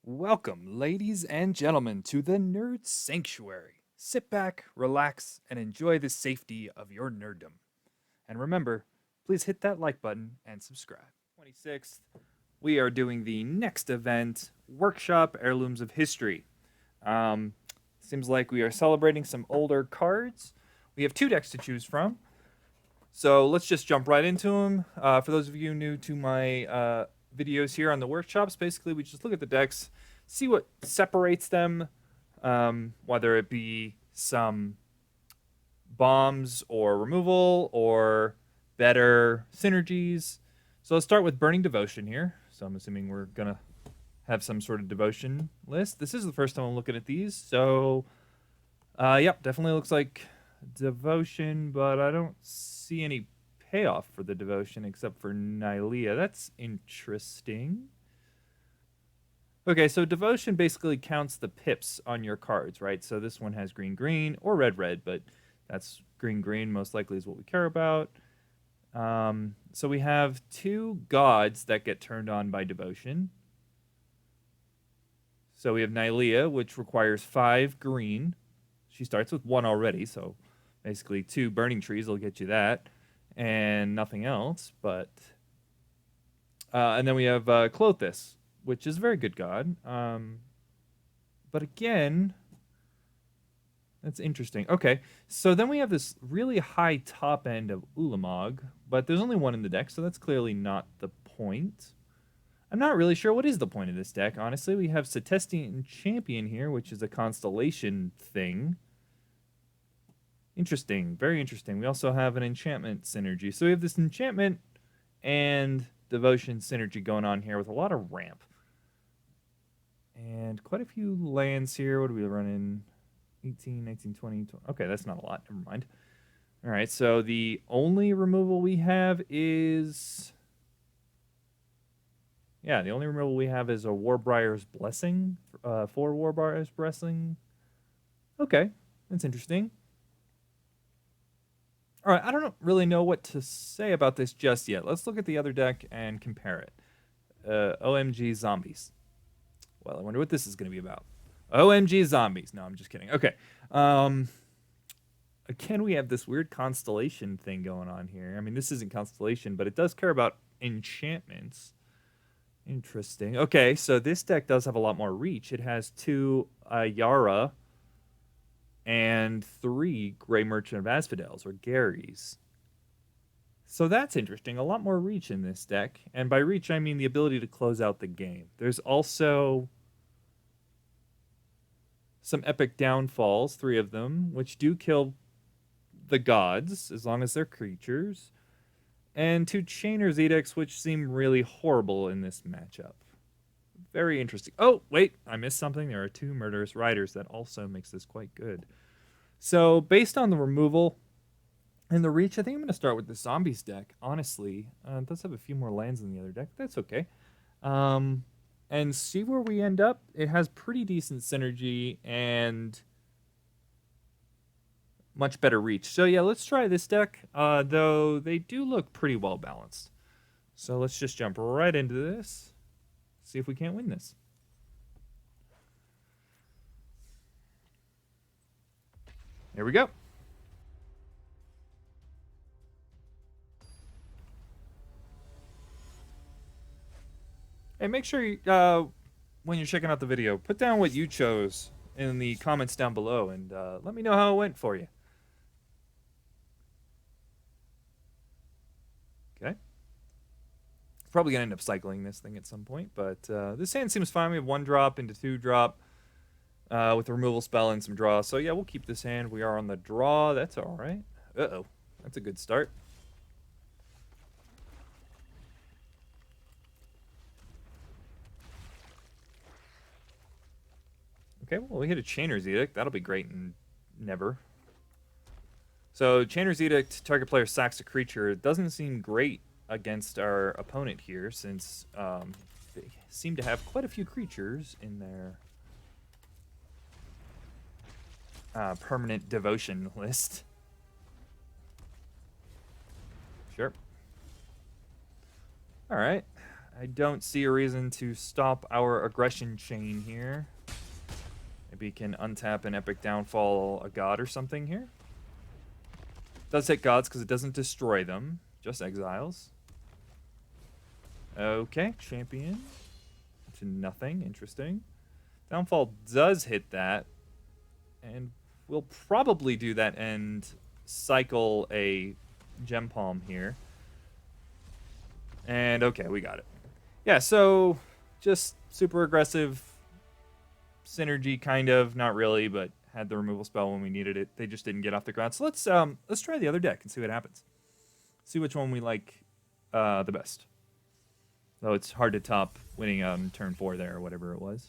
Welcome, ladies and gentlemen, to the Nerd Sanctuary. Sit back, relax, and enjoy the safety of your nerddom. And remember, please hit that like button and subscribe. 26th, we are doing the next event, Workshop Heirlooms of History. Um, Seems like we are celebrating some older cards. We have two decks to choose from. So let's just jump right into them. For those of you new to my videos here on the workshops, basically we just look at the decks, see what separates them, whether it be some bombs or removal or better synergies. So let's start with Burning Devotion here. So I'm assuming we're going to have some sort of devotion list. This is the first time I'm looking at these. So, yep, definitely looks like devotion, but I don't see any payoff for the devotion except for Nylea. That's interesting. Okay, so devotion basically counts the pips on your cards, right? So this one has green green or red red, but that's green green most likely is what we care about. So we have two gods that get turned on by devotion. So we have Nylea, which requires 5 green. She starts with 1 already, so basically 2 burning trees will get you that, and nothing else. But and then we have Clothis, which is a very good god. But again, that's interesting. Okay, so then we have this really high top end of Ulamog, but there's only 1 in the deck, so that's clearly not the point. I'm not really sure what is the point of this deck, honestly. We have Setestian Champion here, which is a constellation thing. Interesting, very interesting. We also have an enchantment synergy. So we have this enchantment and devotion synergy going on here with a lot of ramp. And quite a few lands here. What do we run in? 18, 19, 20. Okay, that's not a lot. Never mind. All right, so the only removal we have is... Yeah, the only removal we have is a Warbrier's Blessing. 4 Warbrier's Blessing. Okay, that's interesting. All right, I don't really know what to say about this just yet. Let's look at the other deck and compare it. OMG Zombies. Well, I wonder what this is going to be about. OMG Zombies. No, I'm just kidding. Okay. Again, we have this weird constellation thing going on here. I mean, this isn't constellation, but it does care about enchantments. Interesting. Okay, so this deck does have a lot more reach. It has 2 Yara and 3 Grey Merchant of Asphodels, or Garys. So that's interesting. A lot more reach in this deck. And by reach, I mean the ability to close out the game. There's also some epic downfalls, 3 of them, which do kill the gods, as long as they're creatures. And 2 Chainer's Edicts, which seem really horrible in this matchup. Very interesting. Oh, wait, I missed something. There are 2 Murderous Riders that also makes this quite good. So, based on the removal and the reach, I think I'm going to start with the Zombies deck, honestly. It does have a few more lands than the other deck. That's okay. And see where we end up. It has pretty decent synergy and much better reach. So yeah, let's try this deck, though they do look pretty well balanced. So let's just jump right into this, see if we can't win this. Here we go. Hey, make sure you, when you're checking out the video, put down what you chose in the comments down below, and let me know how it went for you. Okay. Probably gonna end up cycling this thing at some point, but this hand seems fine. We have 1 drop into 2 drop with a removal spell and some draw. So yeah, we'll keep this hand. We are on the draw. That's all right. Uh-oh. That's a good start. Okay, well, we hit a Chainer's Edict. That'll be great and never. So Chainer's Edict, target player sacks a creature. It doesn't seem great against our opponent here, since they seem to have quite a few creatures in their permanent devotion list. Sure. All right. I don't see a reason to stop our aggression chain here. Maybe we can untap an Epic Downfall, a god or something here. Does hit gods because it doesn't destroy them, just exiles. Okay, champion to nothing, interesting. Downfall does hit that, and we'll probably do that and cycle a Gem Palm here. And okay, we got it. Yeah, so just super aggressive synergy, kind of, not really, but had the removal spell when we needed it. They just didn't get off the ground. So let's try the other deck and see what happens. See which one we like the best. Though it's hard to top winning on turn 4 there, or whatever it was.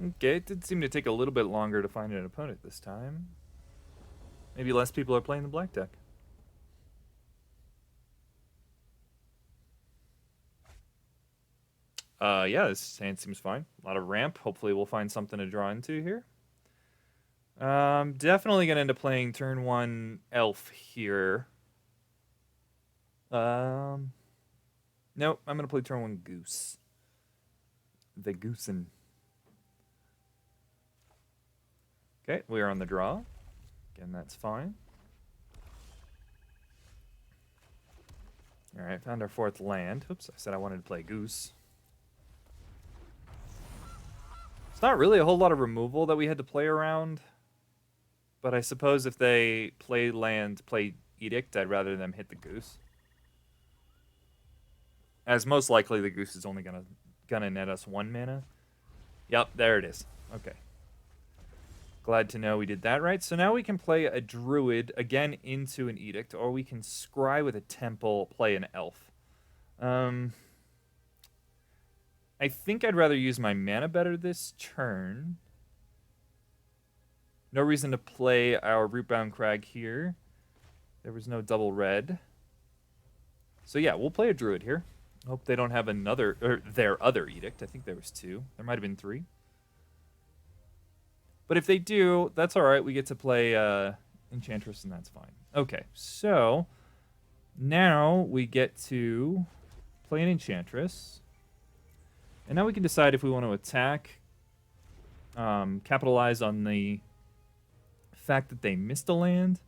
Okay, it did seem to take a little bit longer to find an opponent this time. Maybe less people are playing the black deck. Yeah, this hand seems fine. A lot of ramp. Hopefully we'll find something to draw into here. Definitely going to end up playing turn 1 Elf here. Nope, I'm going to play turn 1 Goose. The Goosen. Okay, we are on the draw. Again, that's fine. All right, found our 4th land. Oops, I said I wanted to play Goose. It's not really a whole lot of removal that we had to play around. But I suppose if they play Edict, I'd rather them hit the Goose. As most likely the Goose is only gonna net us 1 mana. Yep, there it is. Okay. Glad to know we did that right. So now we can play a Druid, again, into an Edict, or we can scry with a Temple, play an Elf. I think I'd rather use my mana better this turn. No reason to play our Rootbound Crag here. There was no double red. So yeah, we'll play a Druid here. Hope they don't have another, or their other Edict. I think there was 2. There might have been 3. But if they do, that's all right. We get to play Enchantress, and that's fine. Okay, so now we get to play an Enchantress. And now we can decide if we want to attack, capitalize on the fact that they missed a land.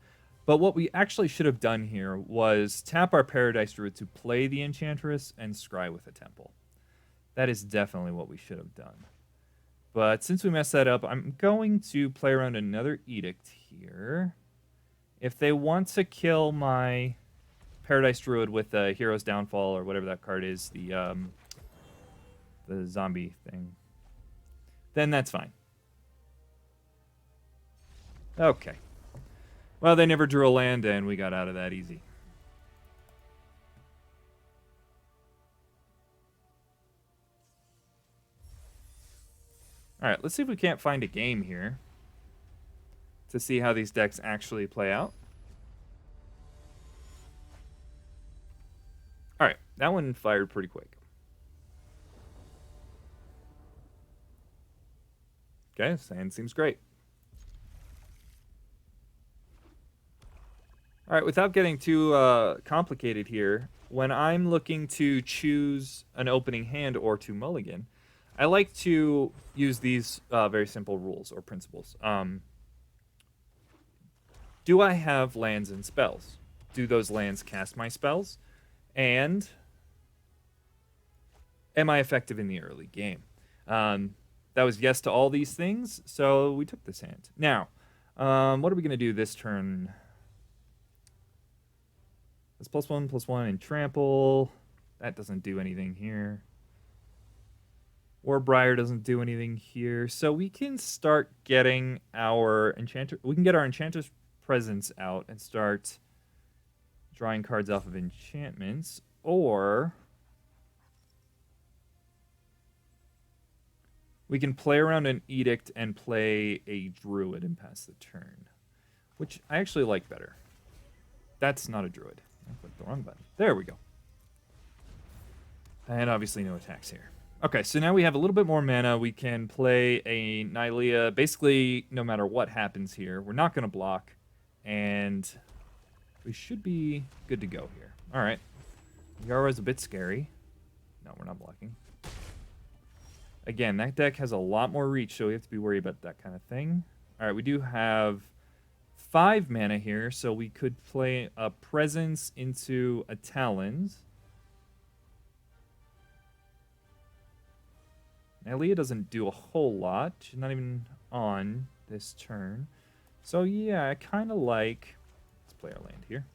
But what we actually should have done here was tap our Paradise Druid to play the Enchantress and scry with a Temple. That is definitely what we should have done. But since we messed that up, I'm going to play around another Edict here. If they want to kill my Paradise Druid with the Hero's Downfall or whatever that card is, the zombie thing, then that's fine. Okay. Well, they never drew a land, and we got out of that easy. All right, let's see if we can't find a game here to see how these decks actually play out. All right, that one fired pretty quick. Okay, sand seems great. All right, without getting too complicated here, when I'm looking to choose an opening hand or to mulligan, I like to use these very simple rules or principles. Do I have lands and spells? Do those lands cast my spells? And am I effective in the early game? That was yes to all these things, so we took this hand. Now, what are we going to do this turn? It's +1/+1 and trample. That doesn't do anything here. Warbriar doesn't do anything here. So we can start getting our Enchanter. We can get our Enchantress Presence out and start drawing cards off of enchantments. Or we can play around an Edict and play a Druid and pass the turn, which I actually like better. That's not a Druid. I clicked the wrong button. There we go. And obviously no attacks here. Okay, so now we have a little bit more mana. We can play a Nylea. Basically, no matter what happens here, we're not going to block. And We should be good to go here. All right. Yara's a bit scary. No, we're not blocking. Again, that deck has a lot more reach, so we have to be worried about that kind of thing. All right, we do have 5 mana here, so we could play a Presence into a Talons. Now, Leah doesn't do a whole lot. She's not even on this turn. So, yeah, I kind of like... Let's play our land here.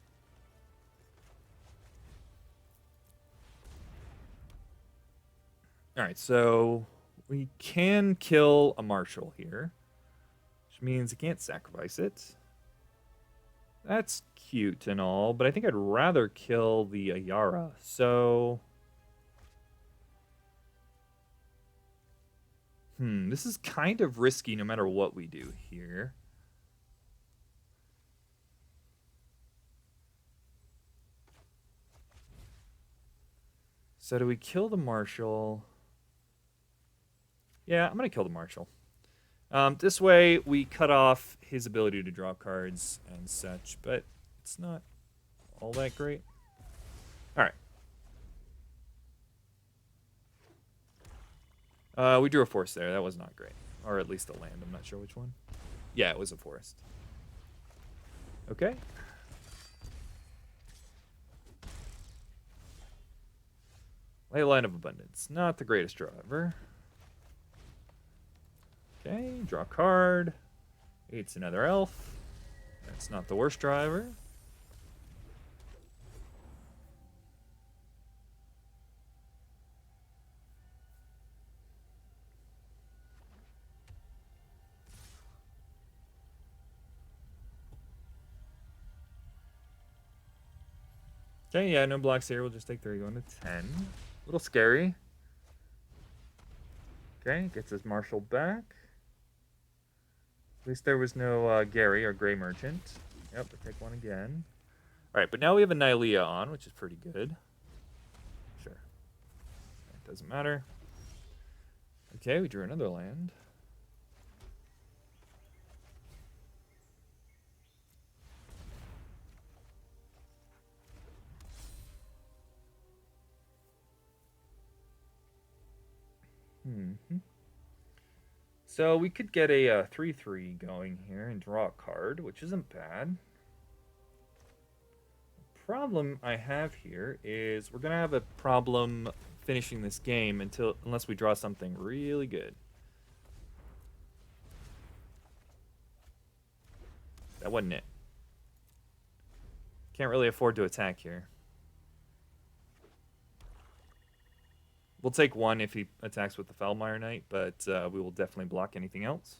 All right, so we can kill a Marshal here, which means I can't sacrifice it. That's cute and all, but I think I'd rather kill the Ayara, so... this is kind of risky no matter what we do here. So do we kill the Marshal? Yeah, I'm going to kill the Marshal. This way, we cut off his ability to draw cards and such, but it's not all that great. All right. We drew a forest there. That was not great. Or at least a land. I'm not sure which one. Yeah, it was a forest. Okay. Leyline of Abundance. Not the greatest draw ever. Okay, draw a card. It's another elf. That's not the worst draw ever. Okay, yeah, no blocks here. We'll just take 3 going to 10. A little scary. Okay, gets his Marshal back. At least there was no Gary or Gray Merchant. Yep, we'll take one again. All right, but now we have a Nylea on, which is pretty good. Sure. It doesn't matter. Okay, we drew another land. So we could get a 3/3 going here and draw a card, which isn't bad. The problem I have here is we're going to have a problem finishing this game unless we draw something really good. That wasn't it. Can't really afford to attack here. We'll take 1 if he attacks with the Foulmire Knight, but we will definitely block anything else.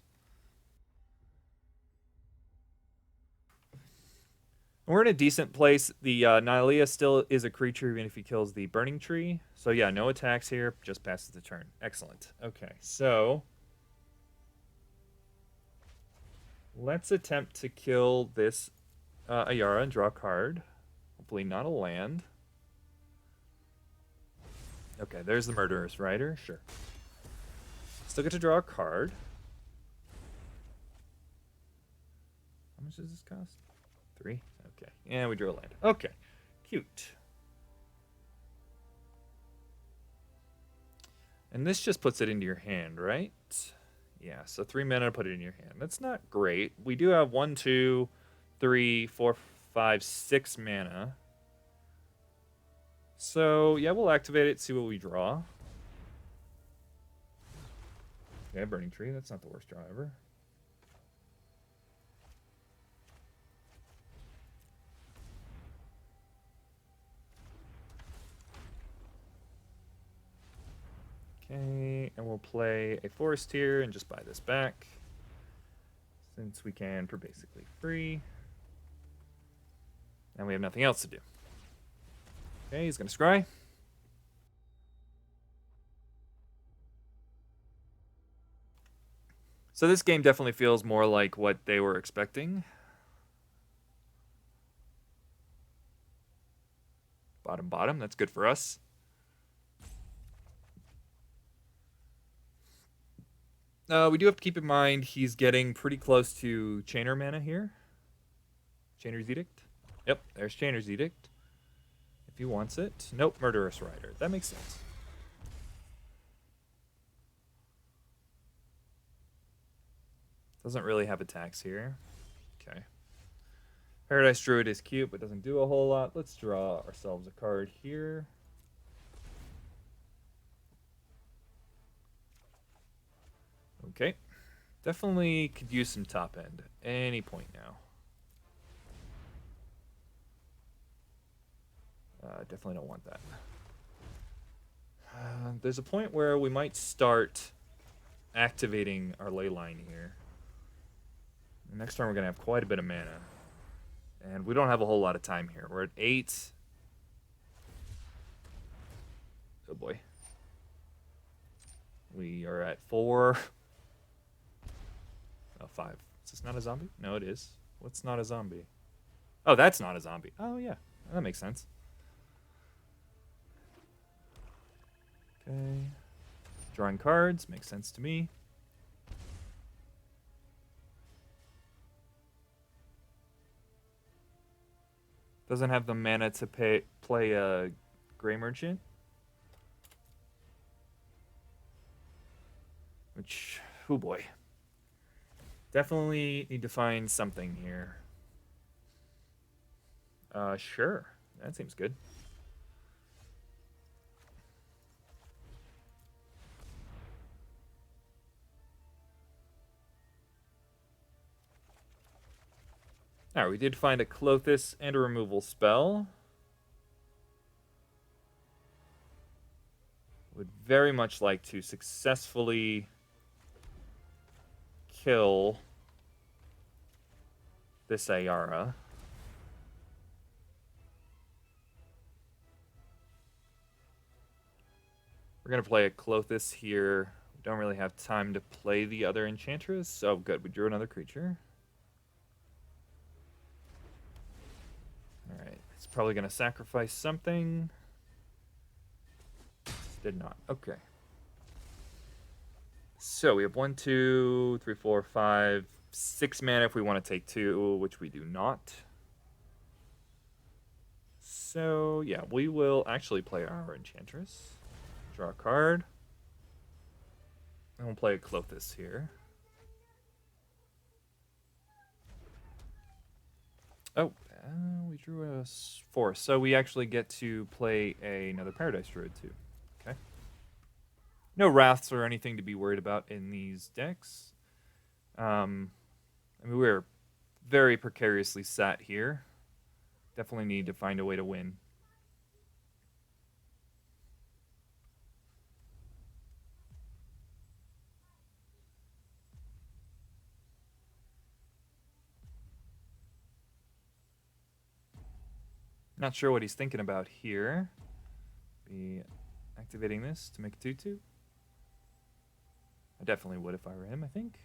We're in a decent place. The Nylea still is a creature even if he kills the Burning Tree. So yeah, no attacks here, just passes the turn. Excellent. Okay, so... let's attempt to kill this Ayara and draw a card. Hopefully not a land. Okay, there's the Murderous Rider. Sure. Still get to draw a card. How much does this cost? 3? Okay. And we drew a land. Okay. Cute. And this just puts it into your hand, right? Yeah, so 3 mana to put it in your hand. That's not great. We do have 1, 2, 3, 4, 5, 6 mana. So, yeah, we'll activate it, see what we draw. Yeah, Burning Tree. That's not the worst draw ever. Okay, and we'll play a Forest here and just buy this back. Since we can for basically free. And we have nothing else to do. Okay, he's going to scry. So this game definitely feels more like what they were expecting. Bottom, that's good for us. We do have to keep in mind he's getting pretty close to Chainer mana here. Chainer's Edict. Yep, there's Chainer's Edict. If he wants it. Nope, Murderous Rider. That makes sense. Doesn't really have attacks here. Okay. Paradise Druid is cute, but doesn't do a whole lot. Let's draw ourselves a card here. Okay. Definitely could use some top end at any point now. Definitely don't want that. There's a point where we might start activating our ley line here. Next turn we're going to have quite a bit of mana. And we don't have a whole lot of time here. We're at 8. Oh boy. We are at 4. Oh, 5. Is this not a zombie? No, it is. What's not a zombie? Oh, that's not a zombie. Oh, yeah. That makes sense. Okay. Drawing cards makes sense to me. Doesn't have the mana to play a Grey Merchant. Which, oh boy. Definitely need to find something here. Sure. That seems good. Alright, we did find a Clothis and a removal spell. Would very much like to successfully kill this Ayara. We're going to play a Clothis here. We don't really have time to play the other Enchantress. So good, we drew another creature. Alright, it's probably going to sacrifice something. Did not. Okay. So we have 1, 2, 3, 4, 5, 6 mana if we want to take 2, which we do not. So yeah, we will actually play our Enchantress. Draw a card. And we'll play a Clothis here. Oh, we drew a 4. So we actually get to play another Paradise Druid too. Okay. No Wraths or anything to be worried about in these decks. I mean, we're very precariously sat here. Definitely need to find a way to win. Not sure what he's thinking about here. Be activating this to make a 2/2. I definitely would if I were him, I think.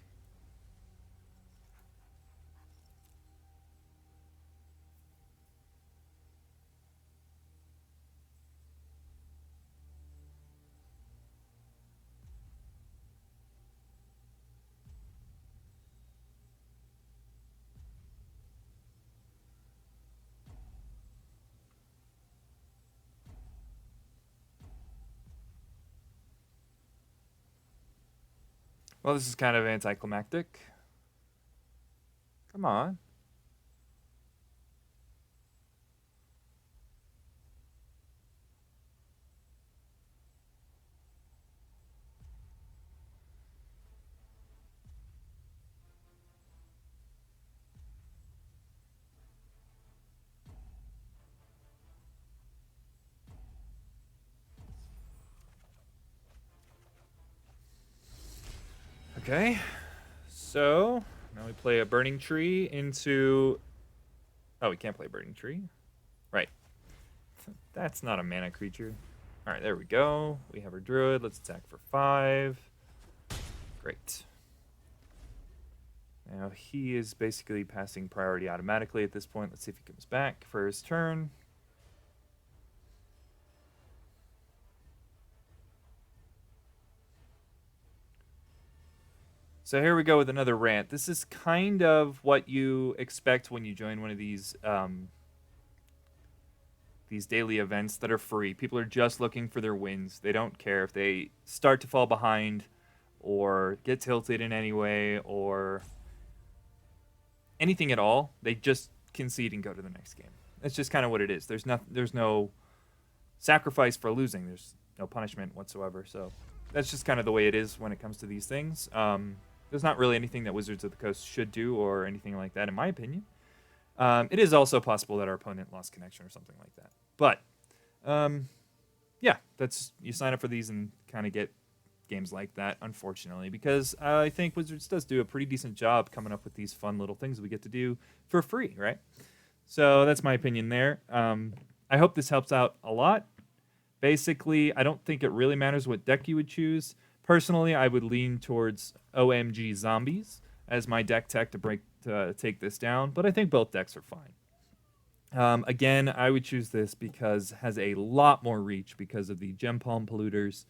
Well, this is kind of anticlimactic. Come on. Okay. So, now we play a Burning Tree into... Oh, we can't play Burning Tree? Right. That's not a mana creature. Alright, there we go. We have our Druid. Let's attack for 5. Great. Now he is basically passing priority automatically at this point. Let's see if he comes back for his turn. So here we go with another rant. This is kind of what you expect when you join one of these these daily events that are free. People are just looking for their wins. They don't care if they start to fall behind or get tilted in any way or anything at all. They just concede and go to the next game. That's just kind of what it is. There's no sacrifice for losing. There's no punishment whatsoever. So that's just kind of the way it is when it comes to these things. There's not really anything that Wizards of the Coast should do or anything like that, in my opinion. It is also possible that our opponent lost connection or something like that. But yeah, that's you sign up for these and kind of get games like that, unfortunately, because I think Wizards does do a pretty decent job coming up with these fun little things we get to do for free, right? So that's my opinion there. I hope this helps out a lot. Basically, I don't think it really matters what deck you would choose. Personally, I would lean towards OMG Zombies as my deck tech to take this down, but I think both decks are fine. Again, I would choose this because it has a lot more reach because of the Gem Palm Polluters,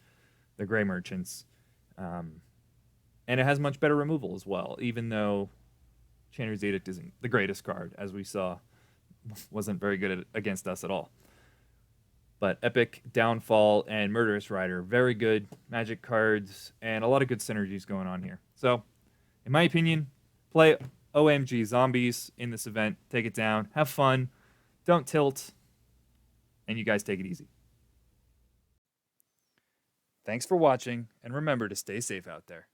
the Gray Merchants, and it has much better removal as well, even though Channer's Edict isn't the greatest card, as we saw, wasn't very good against us at all. But Epic, Downfall, and Murderous Rider, very good Magic cards, and a lot of good synergies going on here. So, in my opinion, play OMG Zombies in this event, take it down, have fun, don't tilt, and you guys take it easy. Thanks for watching, and remember to stay safe out there.